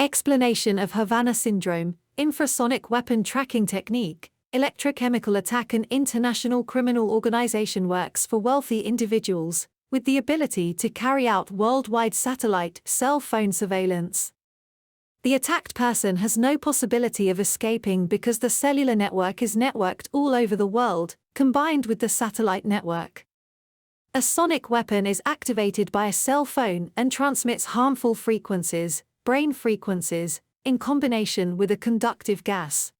Explanation of Havana Syndrome, infrasonic weapon tracking technique, electrochemical attack. An international criminal organization works for wealthy individuals, with the ability to carry out worldwide satellite, cell phone surveillance. The attacked person has no possibility of escaping because the cellular network is networked all over the world, combined with the satellite network. A sonic weapon is activated by a cell phone and transmits harmful frequencies, brain frequencies, in combination with a conductive gas.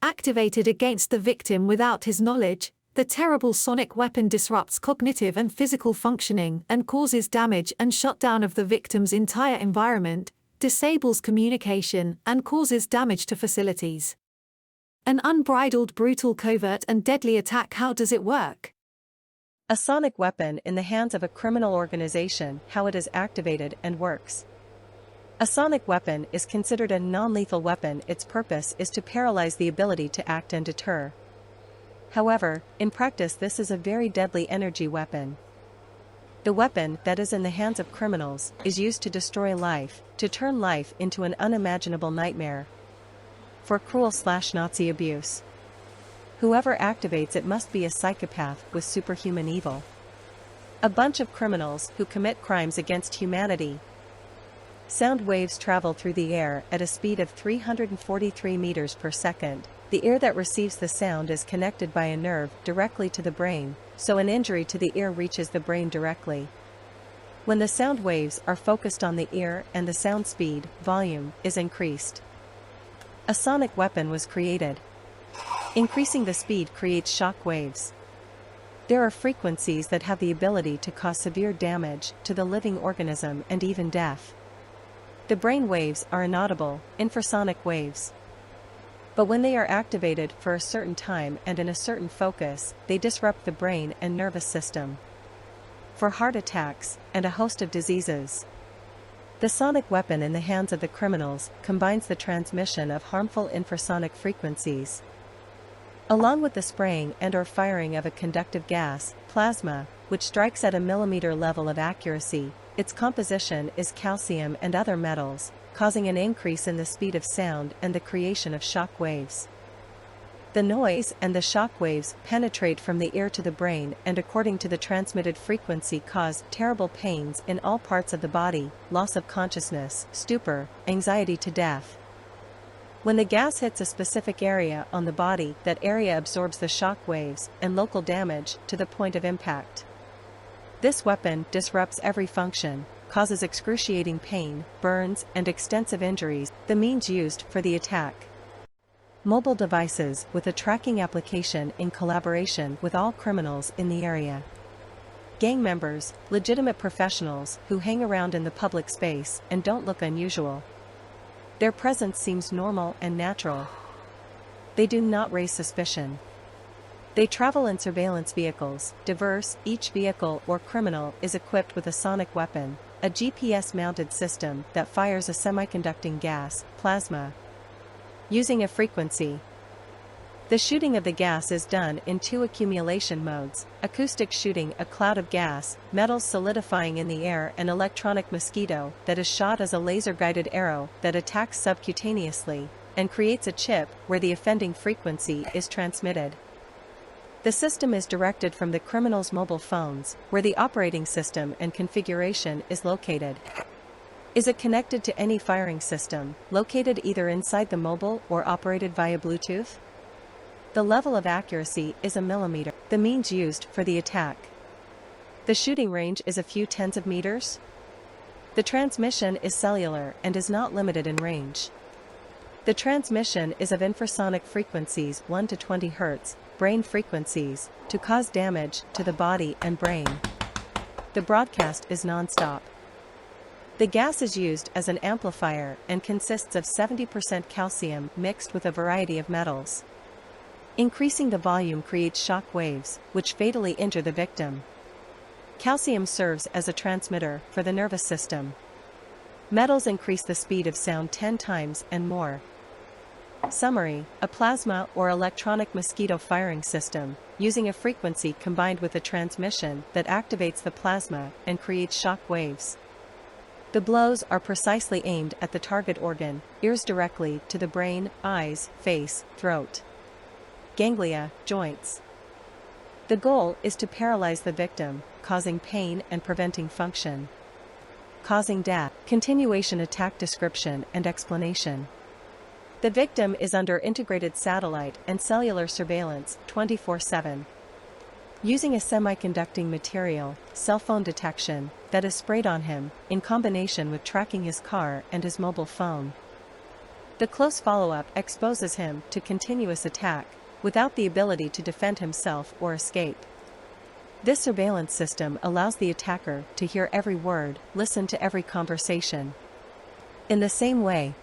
Activated against the victim without his knowledge, the terrible sonic weapon disrupts cognitive and physical functioning and causes damage and shutdown of the victim's entire environment, disables communication, and causes damage to facilities. An unbridled, brutal, covert, and deadly attack. How does it work? A sonic weapon in the hands of a criminal organization. How it is activated and works. A sonic weapon is considered a non-lethal weapon. Its purpose is to paralyze the ability to act and deter. However, in practice this is a very deadly energy weapon. The weapon that is in the hands of criminals is used to destroy life, to turn life into an unimaginable nightmare. For cruel/Nazi abuse. Whoever activates it must be a psychopath with superhuman evil. A bunch of criminals who commit crimes against humanity. Sound waves travel through the air at a speed of 343 meters per second. The ear that receives the sound is connected by a nerve directly to the brain, so an injury to the ear reaches the brain directly. When the sound waves are focused on the ear and the sound speed, volume, is increased, a sonic weapon was created. Increasing the speed creates shock waves. There are frequencies that have the ability to cause severe damage to the living organism and even death. The brain waves are inaudible, infrasonic waves. But when they are activated for a certain time and in a certain focus, they disrupt the brain and nervous system. For heart attacks and a host of diseases. The sonic weapon in the hands of the criminals combines the transmission of harmful infrasonic frequencies, along with the spraying and/or firing of a conductive gas, plasma, which strikes at a millimeter level of accuracy. Its composition is calcium and other metals, causing an increase in the speed of sound and the creation of shock waves. The noise and the shock waves penetrate from the ear to the brain and according to the transmitted frequency cause terrible pains in all parts of the body, loss of consciousness, stupor, anxiety to death. When the gas hits a specific area on the body, that area absorbs the shock waves and local damage to the point of impact. This weapon disrupts every function, causes excruciating pain, burns, and extensive injuries. The means used for the attack. Mobile devices with a tracking application in collaboration with all criminals in the area. Gang members, legitimate professionals who hang around in the public space and don't look unusual. Their presence seems normal and natural. They do not raise suspicion. They travel in surveillance vehicles, diverse. Each vehicle or criminal is equipped with a sonic weapon, a GPS-mounted system that fires a semiconducting gas, plasma, using a frequency. The shooting of the gas is done in two accumulation modes: acoustic shooting, a cloud of gas, metals solidifying in the air, and electronic mosquito, that is shot as a laser-guided arrow that attacks subcutaneously and creates a chip where the offending frequency is transmitted. The system is directed from the criminal's mobile phones, where the operating system and configuration is located. Is it connected to any firing system, located either inside the mobile or operated via Bluetooth? The level of accuracy is a millimeter. The means used for the attack. The shooting range is a few tens of meters. The transmission is cellular and is not limited in range. The transmission is of infrasonic frequencies 1 to 20 Hz, brain frequencies, to cause damage to the body and brain. The broadcast is non-stop. The gas is used as an amplifier and consists of 70% calcium mixed with a variety of metals. Increasing the volume creates shock waves, which fatally injure the victim. Calcium serves as a transmitter for the nervous system. Metals increase the speed of sound 10 times and more. Summary: a plasma or electronic mosquito firing system, using a frequency combined with a transmission that activates the plasma and creates shock waves. The blows are precisely aimed at the target organ, ears directly to the brain, eyes, face, throat, ganglia, joints. The goal is to paralyze the victim, causing pain and preventing function, causing death. Continuation attack description and explanation. The victim is under integrated satellite and cellular surveillance 24/7. Using a semiconducting material, cell phone detection, that is sprayed on him, in combination with tracking his car and his mobile phone. The close follow-up exposes him to continuous attack, without the ability to defend himself or escape. This surveillance system allows the attacker to hear every word, listen to every conversation. In the same way,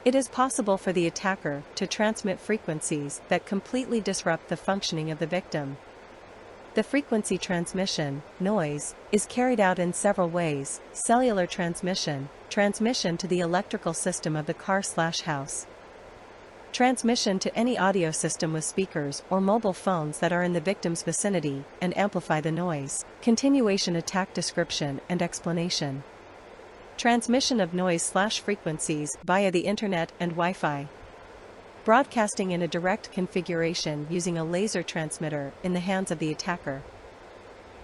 it is possible for the attacker to transmit frequencies that completely disrupt the functioning of the victim. The frequency transmission, noise, is carried out in several ways: cellular transmission, transmission to the electrical system of the car/house, transmission to any audio system with speakers or mobile phones that are in the victim's vicinity and amplify the noise. Continuation attack description and explanation. Transmission of noise/frequencies via the internet and Wi-Fi. Broadcasting in a direct configuration using a laser transmitter in the hands of the attacker.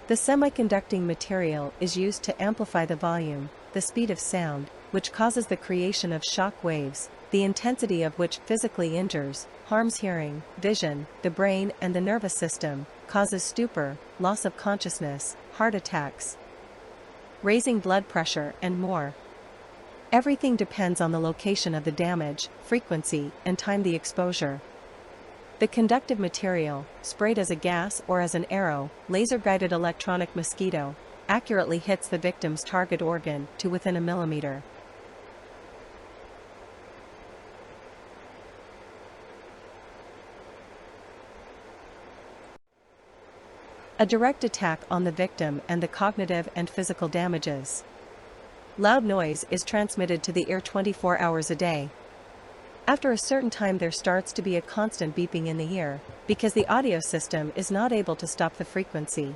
The semiconducting material is used to amplify the volume, the speed of sound, which causes the creation of shock waves, the intensity of which physically injures, harms hearing, vision, the brain and the nervous system, causes stupor, loss of consciousness, heart attacks, raising blood pressure, and more. Everything depends on the location of the damage, frequency, and time the exposure. The conductive material, sprayed as a gas or as an arrow, laser-guided electronic mosquito, accurately hits the victim's target organ to within a millimeter. A direct attack on the victim and the cognitive and physical damages. Loud noise is transmitted to the ear 24 hours a day. After a certain time there starts to be a constant beeping in the ear, because the audio system is not able to stop the frequency.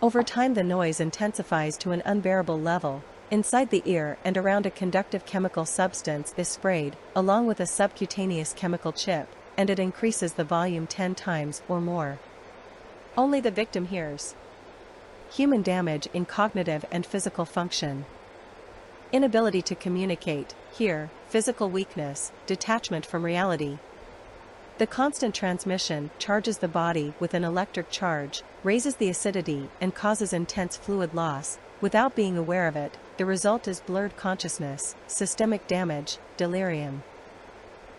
Over time the noise intensifies to an unbearable level. Inside the ear and around a conductive chemical substance is sprayed, along with a subcutaneous chemical chip, and it increases the volume 10 times or more. Only the victim hears. Human damage in cognitive and physical function. Inability to communicate, hear, physical weakness, detachment from reality. The constant transmission charges the body with an electric charge, raises the acidity, and causes intense fluid loss. Without being aware of it, the result is blurred consciousness, systemic damage, delirium.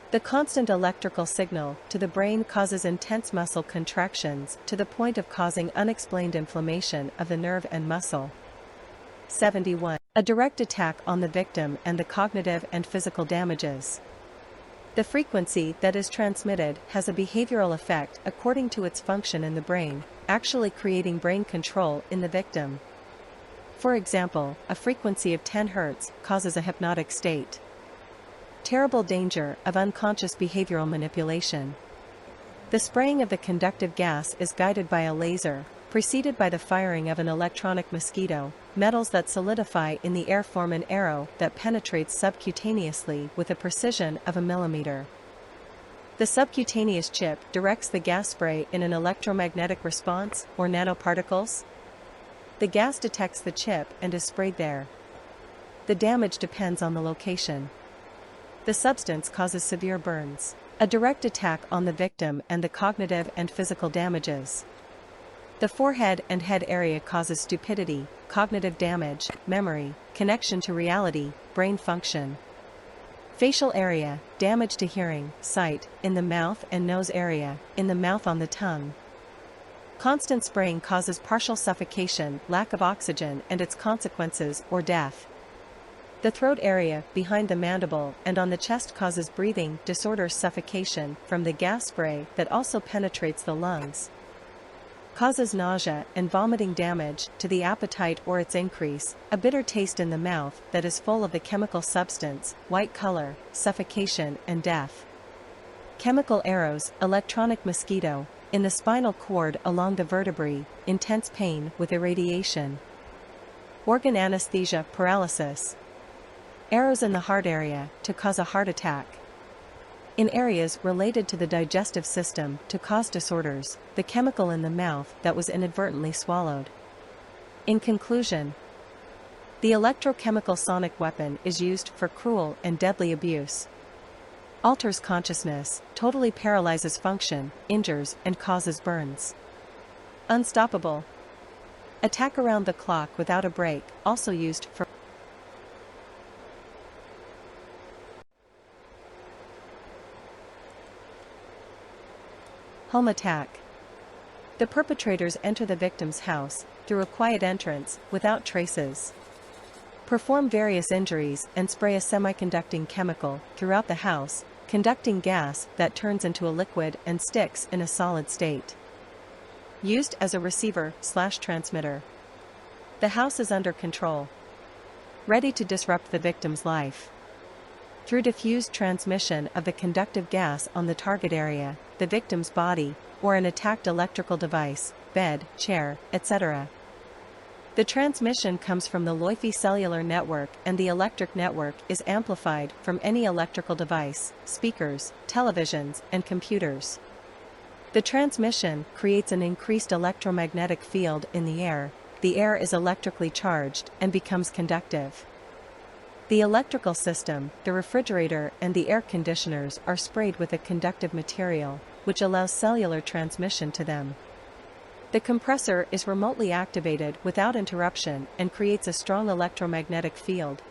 The constant electrical signal to the brain causes intense muscle contractions to the point of causing unexplained inflammation of the nerve and muscle. 71. A direct attack on the victim and the cognitive and physical damages. The frequency that is transmitted has a behavioral effect according to its function in the brain, actually creating brain control in the victim. For example, a frequency of 10 Hz causes a hypnotic state. Terrible danger of unconscious behavioral manipulation. The spraying of the conductive gas is guided by a laser, preceded by the firing of an electronic mosquito. Metals that solidify in the air form an arrow that penetrates subcutaneously with a precision of a millimeter. The subcutaneous chip directs the gas spray in an electromagnetic response, or nanoparticles. The gas detects the chip and is sprayed there. The damage depends on the location. The substance causes severe burns. A direct attack on the victim and the cognitive and physical damages. The forehead and head area causes stupidity, cognitive damage, memory, connection to reality, brain function. Facial area, damage to hearing, sight, in the mouth and nose area, in the mouth on the tongue. Constant spraying causes partial suffocation, lack of oxygen and its consequences, or death. The throat area, behind the mandible and on the chest causes breathing disorders, suffocation from the gas spray that also penetrates the lungs. Causes nausea and vomiting, damage to the appetite or its increase, a bitter taste in the mouth that is full of the chemical substance, white color, suffocation and death. Chemical arrows, electronic mosquito, in the spinal cord along the vertebrae, intense pain with irradiation. Organ anesthesia paralysis. Arrows in the heart area to cause a heart attack. In areas related to the digestive system to cause disorders, the chemical in the mouth that was inadvertently swallowed. In conclusion, the electrochemical sonic weapon is used for cruel and deadly abuse. Alters consciousness, totally paralyzes function, injures and causes burns. Unstoppable. Attack around the clock without a break, also used for home attack. The perpetrators enter the victim's house through a quiet entrance without traces. Perform various injuries and spray a semiconducting chemical throughout the house, conducting gas that turns into a liquid and sticks in a solid state. Used as a receiver/transmitter. The house is under control. Ready to disrupt the victim's life. Through diffused transmission of the conductive gas on the target area, the victim's body, or an attacked electrical device, bed, chair, etc. The transmission comes from the Wi-Fi cellular network and the electric network is amplified from any electrical device, speakers, televisions, and computers. The transmission creates an increased electromagnetic field in the air is electrically charged and becomes conductive. The electrical system, the refrigerator and the air conditioners are sprayed with a conductive material, which allows cellular transmission to them. The compressor is remotely activated without interruption and creates a strong electromagnetic field.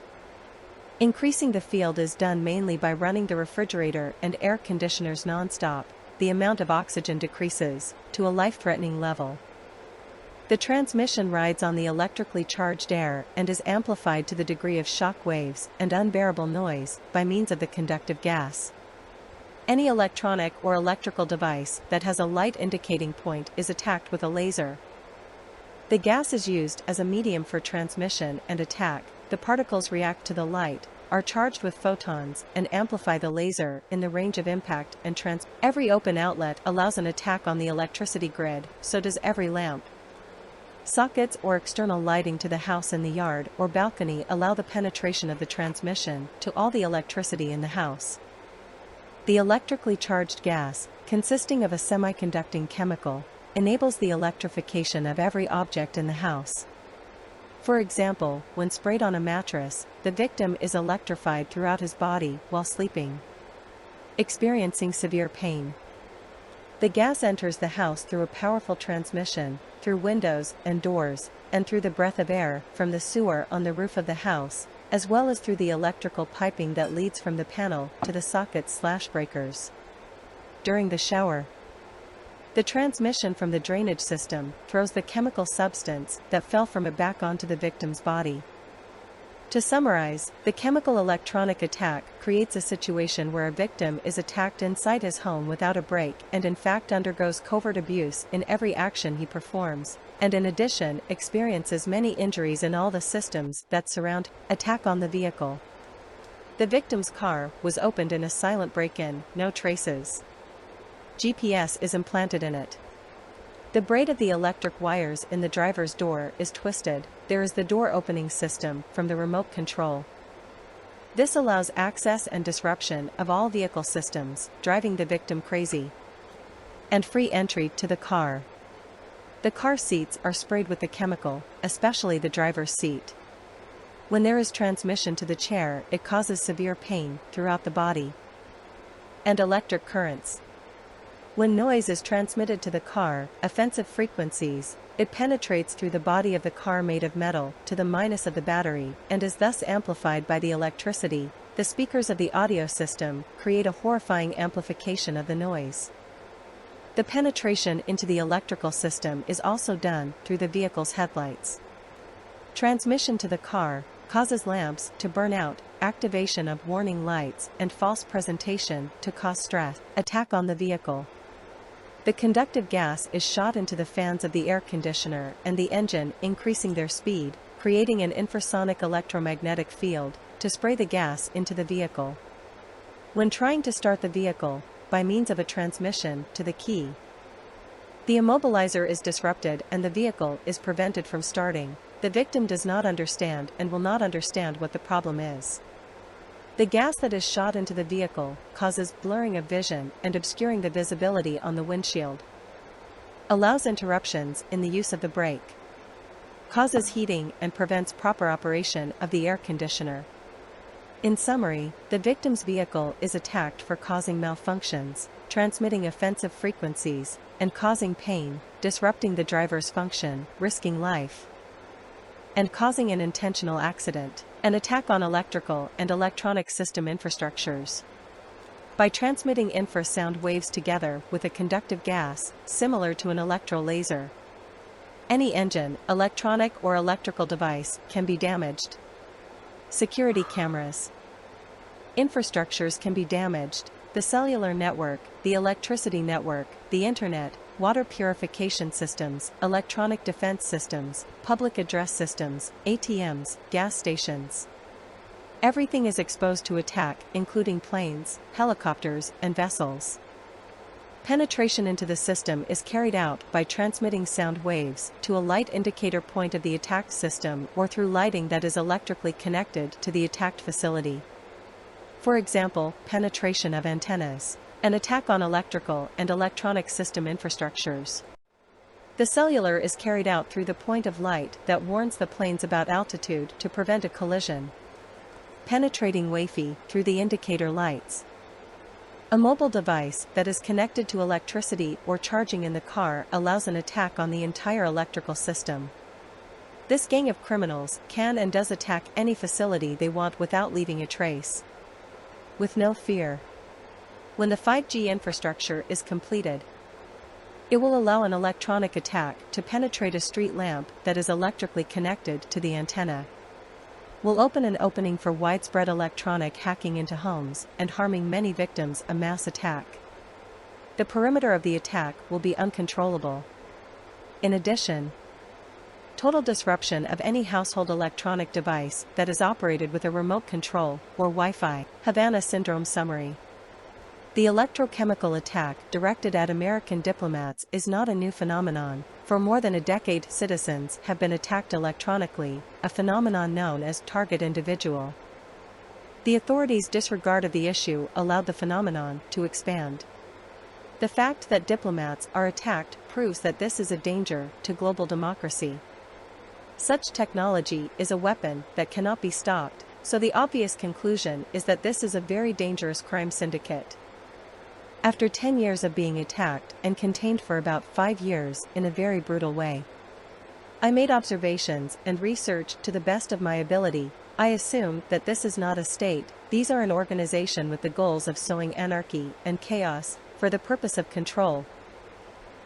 Increasing the field is done mainly by running the refrigerator and air conditioners non-stop. The amount of oxygen decreases to a life-threatening level. The transmission rides on the electrically charged air and is amplified to the degree of shock waves and unbearable noise by means of the conductive gas. Any electronic or electrical device that has a light indicating point is attacked with a laser. The gas is used as a medium for transmission and attack. The particles react to the light, are charged with photons, and amplify the laser in the range of impact and Every open outlet allows an attack on the electricity grid, so does every lamp. Sockets or external lighting to the house in the yard or balcony allow the penetration of the transmission to all the electricity in the house. The electrically charged gas, consisting of a semiconducting chemical, enables the electrification of every object in the house. For example, when sprayed on a mattress, the victim is electrified throughout his body while sleeping, experiencing severe pain. The gas enters the house through a powerful transmission, through windows and doors, and through the breath of air from the sewer on the roof of the house, as well as through the electrical piping that leads from the panel to the sockets/breakers. During the shower, the transmission from the drainage system throws the chemical substance that fell from it back onto the victim's body. To summarize, the chemical electronic attack creates a situation where a victim is attacked inside his home without a break and in fact undergoes covert abuse in every action he performs, and in addition experiences many injuries in all the systems that surround. Attack on the vehicle. The victim's car was opened in a silent break-in, no traces. GPS is implanted in it. The braid of the electric wires in the driver's door is twisted. There is the door opening system from the remote control. This allows access and disruption of all vehicle systems, driving the victim crazy. And free entry to the car. The car seats are sprayed with the chemical, especially the driver's seat. When there is transmission to the chair, it causes severe pain throughout the body. And electric currents. When noise is transmitted to the car, offensive frequencies, it penetrates through the body of the car made of metal to the minus of the battery and is thus amplified by the electricity. The speakers of the audio system create a horrifying amplification of the noise. The penetration into the electrical system is also done through the vehicle's headlights. Transmission to the car causes lamps to burn out, activation of warning lights, and false presentation to cause stress. Attack on the vehicle. The conductive gas is shot into the fans of the air conditioner and the engine, increasing their speed, creating an infrasonic electromagnetic field to spray the gas into the vehicle. When trying to start the vehicle, by means of a transmission to the key, the immobilizer is disrupted and the vehicle is prevented from starting. the victim does not understand and will not understand what the problem is. The gas that is shot into the vehicle causes blurring of vision and obscuring the visibility on the windshield. Allows interruptions in the use of the brake. Causes heating and prevents proper operation of the air conditioner. In summary, the victim's vehicle is attacked for causing malfunctions, transmitting offensive frequencies, and causing pain, disrupting the driver's function, risking life, and causing an intentional accident, an attack on electrical and electronic system infrastructures. By transmitting infrasound waves together with a conductive gas, similar to an electro-laser, any engine, electronic or electrical device can be damaged. Security cameras. Infrastructures can be damaged: the cellular network, the electricity network, the internet, water purification systems, electronic defense systems, public address systems, ATMs, gas stations. Everything is exposed to attack, including planes, helicopters, and vessels. Penetration into the system is carried out by transmitting sound waves to a light indicator point of the attacked system or through lighting that is electrically connected to the attacked facility. For example, penetration of antennas, an attack on electrical and electronic system infrastructures. The cellular is carried out through the point of light that warns the planes about altitude to prevent a collision. Penetrating Wi-Fi through the indicator lights. A mobile device that is connected to electricity or charging in the car allows an attack on the entire electrical system. This gang of criminals can and does attack any facility they want without leaving a trace. With no fear. When the 5G infrastructure is completed, it will allow an electronic attack to penetrate a street lamp that is electrically connected to the antenna. Will open an opening for widespread electronic hacking into homes and harming many victims. A mass attack. The perimeter of the attack will be uncontrollable. In addition, total disruption of any household electronic device that is operated with a remote control or Wi-Fi. Havana Syndrome summary. The electrochemical attack directed at American diplomats is not a new phenomenon. For more than a decade, citizens have been attacked electronically, a phenomenon known as target individual. The authorities' disregard of the issue allowed the phenomenon to expand. The fact that diplomats are attacked proves that this is a danger to global democracy. Such technology is a weapon that cannot be stopped, so the obvious conclusion is that this is a very dangerous crime syndicate. After 10 years of being attacked and contained for about 5 years in a very brutal way, I made observations and research to the best of my ability. I assume that this is not a state, these are an organization with the goals of sowing anarchy and chaos for the purpose of control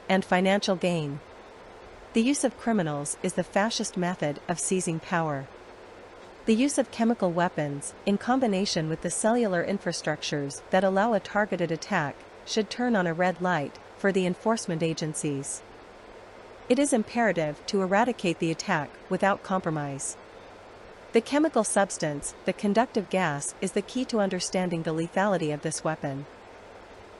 and financial gain. The use of criminals is the fascist method of seizing power. The use of chemical weapons, in combination with the cellular infrastructures that allow a targeted attack, should turn on a red light for the enforcement agencies. It is imperative to eradicate the attack without compromise. The chemical substance, the conductive gas, is the key to understanding the lethality of this weapon.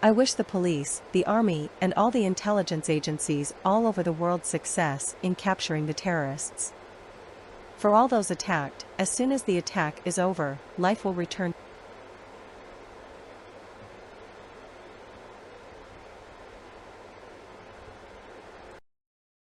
I wish the police, the army, and all the intelligence agencies all over the world success in capturing the terrorists. For all those attacked, as soon as the attack is over, life will return.